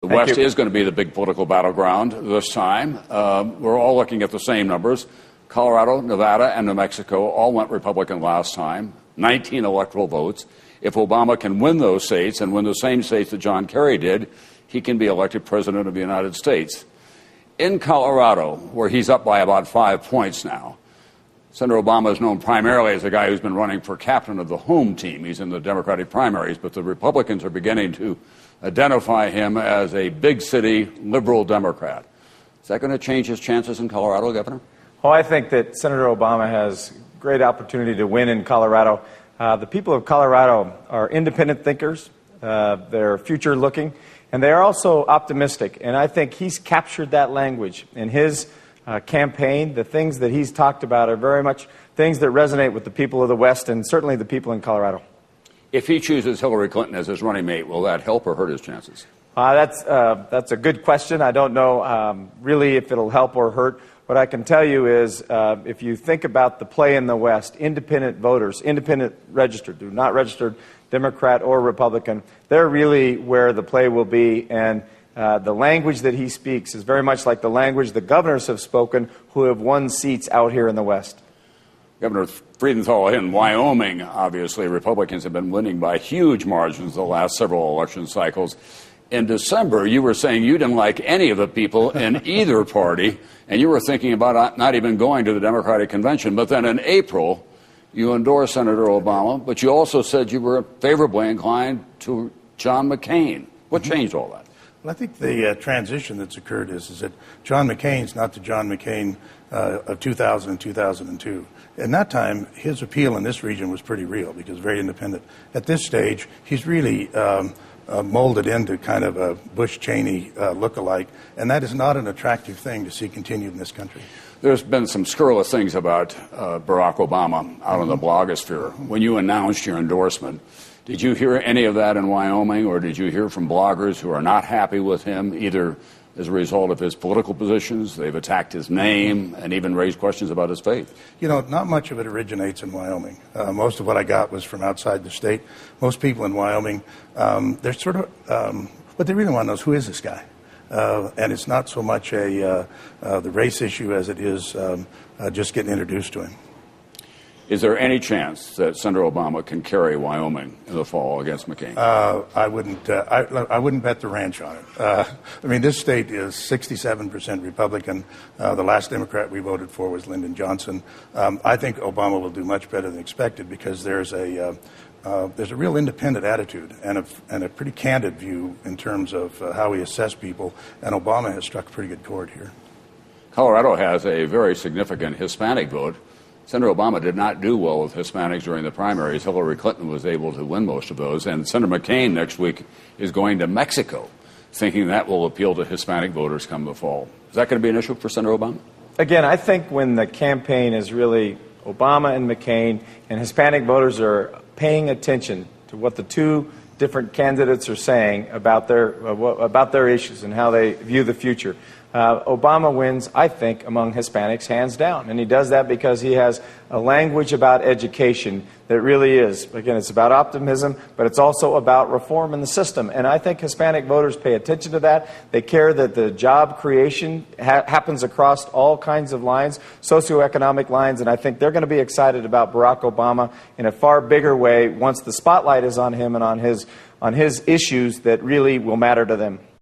The West is going to be the big political battleground this time. We're all looking at the same numbers. Colorado, Nevada, and New Mexico all went Republican last time, 19 electoral votes. If Obama can win those states and win the same states that John Kerry did, he can be elected president of the United States. In Colorado, where he's up by about 5 points now, Senator Obama is known primarily as a guy who's been running for captain of the home team. He's in the Democratic primaries, but the Republicans are beginning to identify him as a big city liberal Democrat. Is that going to change his chances in Colorado, Governor? Oh, I think that Senator Obama has great opportunity to win in Colorado. The people of Colorado are independent thinkers. They're future-looking, and they are also optimistic. And I think he's captured that language in his campaign. The things that he's talked about are very much things that resonate with the people of the West and certainly the people in Colorado. If he chooses Hillary Clinton as his running mate, will that help or hurt his chances? That's a good question. I don't know really if it'll help or hurt. What I can tell you is if you think about the play in the West, independent voters, independent registered, do not registered Democrat or Republican, they're really where the play will be. And the language that he speaks is very much like the language the governors have spoken who have won seats out here in the West. Governor Freudenthal in Wyoming, obviously, Republicans have been winning by huge margins the last several election cycles. In December, you were saying you didn't like any of the people in either party, and you were thinking about not even going to the Democratic convention. But then in April, you endorsed Senator Obama, but you also said you were favorably inclined to John McCain. What changed all that? Well, I think the transition that's occurred is that John McCain's not the John McCain of 2000 and 2002. In that time, his appeal in this region was pretty real because very independent. At this stage, he's really molded into kind of a Bush-Cheney look-alike, and that is not an attractive thing to see continued in this country. There's been some scurrilous things about Barack Obama out on the blogosphere. When you announced your endorsement, did you hear any of that in Wyoming, or did you hear from bloggers who are not happy with him, either as a result of his political positions, they've attacked his name, and even raised questions about his faith? You know, not much of it originates in Wyoming. Most of what I got was from outside the state. Most people in Wyoming, they're sort of, what they really want to know is, who is this guy? And it's not so much the race issue as it is just getting introduced to him. Is there any chance that Senator Obama can carry Wyoming in the fall against McCain? I wouldn't bet the ranch on it. I mean, this state is 67% Republican. The last Democrat we voted for was Lyndon Johnson. I think Obama will do much better than expected because there's a real independent attitude and a pretty candid view in terms of how we assess people, and Obama has struck a pretty good chord here. Colorado has a very significant Hispanic vote. Senator Obama did not do well with Hispanics during the primaries. Hillary Clinton was able to win most of those. And Senator McCain next week is going to Mexico, thinking that will appeal to Hispanic voters come the fall. Is that going to be an issue for Senator Obama? Again, I think when the campaign is really Obama and McCain, and Hispanic voters are paying attention to what the two different candidates are saying about their issues and how they view the future, Obama wins, I think, among Hispanics, hands down. And he does that because he has a language about education that really is, again, it's about optimism, but it's also about reform in the system. And I think Hispanic voters pay attention to that. They care that the job creation happens across all kinds of lines, socioeconomic lines, and I think they're going to be excited about Barack Obama in a far bigger way once the spotlight is on him and on his issues that really will matter to them.